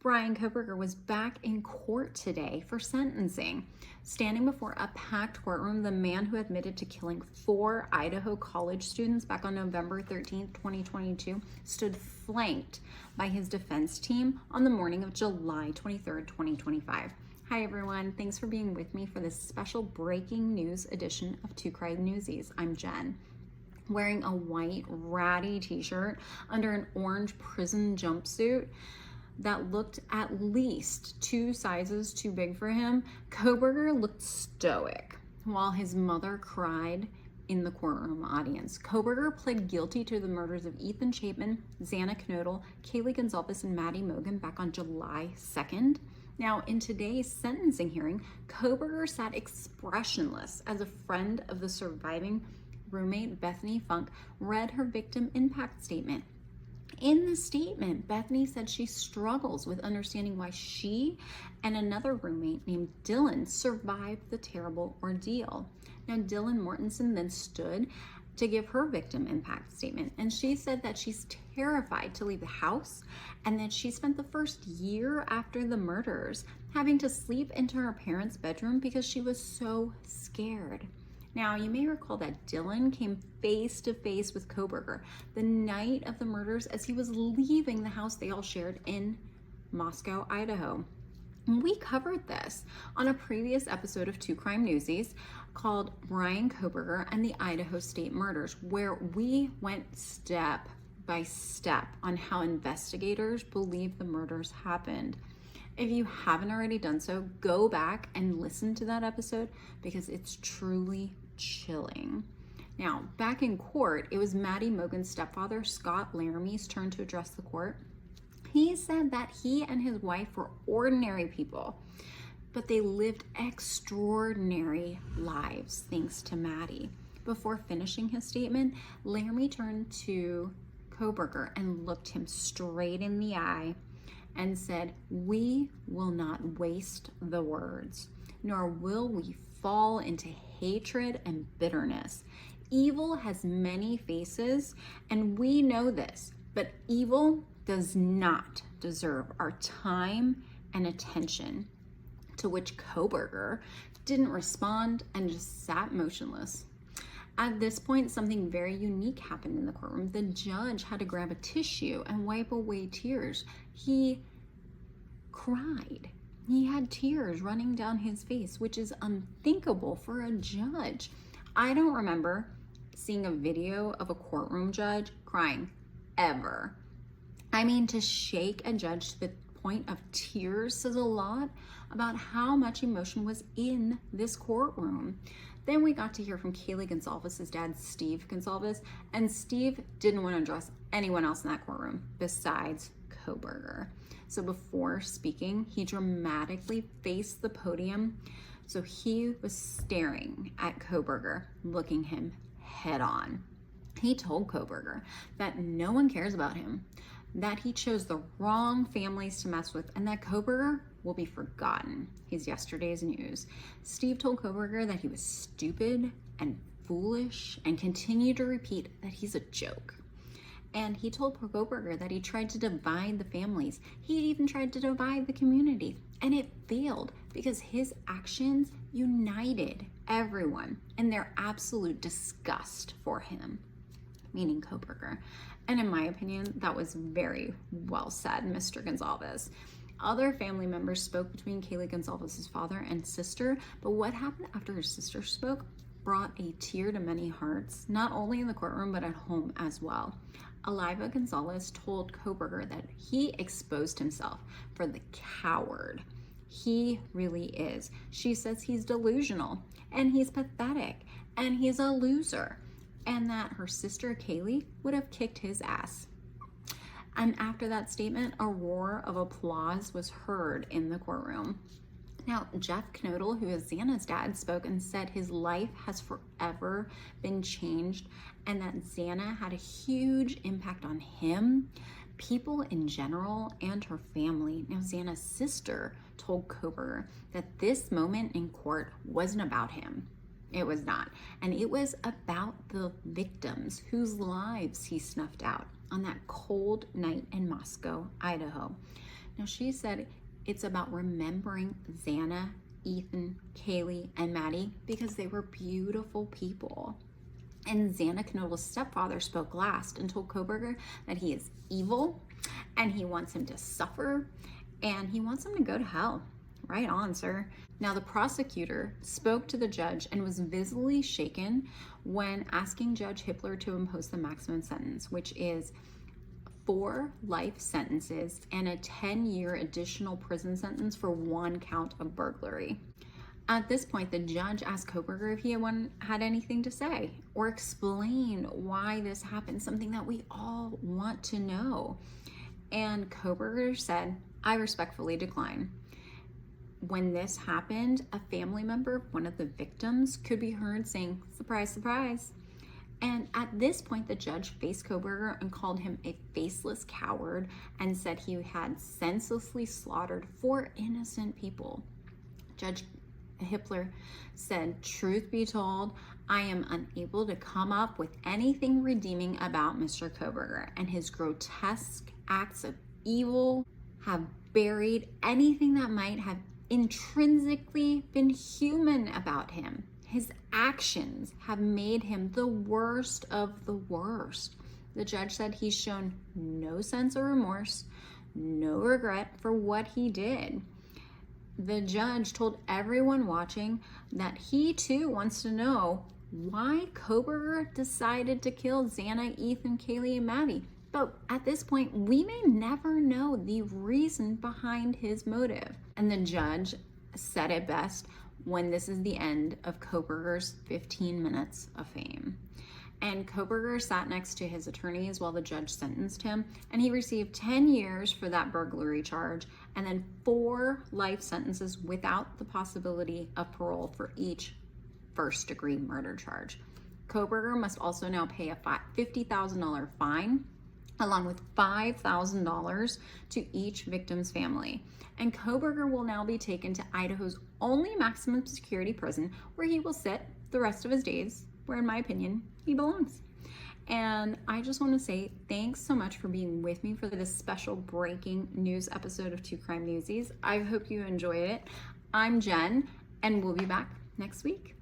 Bryan Kohberger was back in court today for sentencing. Standing before a packed courtroom, the man who admitted to killing 4 Idaho college students back on November 13th, 2022, stood flanked by his defense team on the morning of July 23rd, 2025. Hi everyone, thanks for being with me for this special breaking news edition of Two Crime Newsies. I'm Jen. Wearing a white ratty t-shirt under an orange prison jumpsuit that looked at least 2 sizes too big for him, Kohberger looked stoic while his mother cried in the courtroom audience. Kohberger pled guilty to the murders of Ethan Chapman, Xana Knodel, Kaylee Gonzalez, and Maddie Mogen back on July 2nd. Now, in today's sentencing hearing, Kohberger sat expressionless as a friend of the surviving roommate, Bethany Funk, read her victim impact statement. In the statement, Bethany said she struggles with understanding why she and another roommate named Dylan survived the terrible ordeal. Now, Dylan Mortensen then stood to give her victim impact statement, and she said that she's terrified to leave the house and that she spent the first year after the murders having to sleep into her parents' bedroom because she was so scared. Now, you may recall that Dylan came face to face with Kohberger the night of the murders as he was leaving the house they all shared in Moscow, Idaho. And we covered this on a previous episode of Two Crime Newsies called Bryan Kohberger and the Idaho State Murders, where we went step by step on how investigators believe the murders happened. If you haven't already done so, go back and listen to that episode because it's truly chilling. Now, back in court, it was Maddie Mogen's stepfather, Scott Laramie's turn to address the court. He said that he and his wife were ordinary people, but they lived extraordinary lives thanks to Maddie. Before finishing his statement, Laramie turned to Kohberger and looked him straight in the eye and said, "We will not waste the words, nor will we fall into hatred and bitterness. Evil has many faces, and we know this, but evil does not deserve our time and attention." To which Kohberger didn't respond and just sat motionless. At this point, something very unique happened in the courtroom. The judge had to grab a tissue and wipe away tears. He cried. He had tears running down his face, which is unthinkable for a judge. I don't remember seeing a video of a courtroom judge crying ever. I mean, to shake a judge to the point of tears says a lot about how much emotion was in this courtroom. Then we got to hear from Kaylee Gonzalez's dad, Steve Gonzalez, and Steve didn't want to address anyone else in that courtroom besides Kohberger. So before speaking, he dramatically faced the podium. So he was staring at Kohberger, looking him head on. He told Kohberger that no one cares about him, that he chose the wrong families to mess with, and that Kohberger will be forgotten. He's yesterday's news. Steve told Kohberger that he was stupid and foolish and continued to repeat that he's a joke. And he told Kohberger that he tried to divide the families. He even tried to divide the community, and it failed because his actions united everyone in their absolute disgust for him, meaning Kohberger. And in my opinion, that was very well said, Mr. Gonzalez. Other family members spoke between Kaylee Gonzalez's father and sister, but what happened after her sister spoke brought a tear to many hearts, not only in the courtroom, but at home as well. Aliva Gonzalez told Kohberger that he exposed himself for the coward he really is. She says he's delusional and he's pathetic and he's a loser, and that her sister Kaylee would have kicked his ass. And after that statement, a roar of applause was heard in the courtroom. Now, Jeff Knodel, who is Xana's dad, spoke and said his life has forever been changed and that Xana had a huge impact on him, people in general, and her family. Now, Xana's sister told Kohberger that this moment in court wasn't about him. It was not. And it was about the victims whose lives he snuffed out on that cold night in Moscow, Idaho. Now, she said it's about remembering Xana, Ethan, Kaylee, and Maddie because they were beautiful people. And Xana Knodl's stepfather spoke last and told Kohberger that he is evil and he wants him to suffer and he wants him to go to hell. Right on, sir. Now, the prosecutor spoke to the judge and was visibly shaken when asking Judge Hippler to impose the maximum sentence, which is 4 life sentences and a 10-year additional prison sentence for 1 count of burglary. At this point, the judge asked Kohberger if he had anything to say or explain why this happened, something that we all want to know. And Kohberger said, "I respectfully decline." When this happened, a family member of one of the victims could be heard saying, "Surprise, surprise." And at this point, the judge faced Kohberger and called him a faceless coward and said he had senselessly slaughtered 4 innocent people. Judge Hippler said, "Truth be told, I am unable to come up with anything redeeming about Mr. Kohberger, and his grotesque acts of evil have buried anything that might have intrinsically been human about him. His actions have made him the worst of the worst." The judge said he's shown no sense of remorse, no regret for what he did. The judge told everyone watching that he too wants to know why Kohberger decided to kill Xana, Ethan, Kaylee, and Maddie. But at this point, we may never know the reason behind his motive. And the judge said it best when this is the end of Kohberger's 15 minutes of fame. And Kohberger sat next to his attorneys while the judge sentenced him, and he received 10 years for that burglary charge, and then 4 life sentences without the possibility of parole for each first-degree murder charge. Kohberger must also now pay a $50,000 fine, along with $5,000 to each victim's family. And Kohberger will now be taken to Idaho's only maximum security prison, where he will sit the rest of his days, where in my opinion, he belongs. And I just want to say thanks so much for being with me for this special breaking news episode of Two Crime Newsies. I hope you enjoyed it. I'm Jen, and we'll be back next week.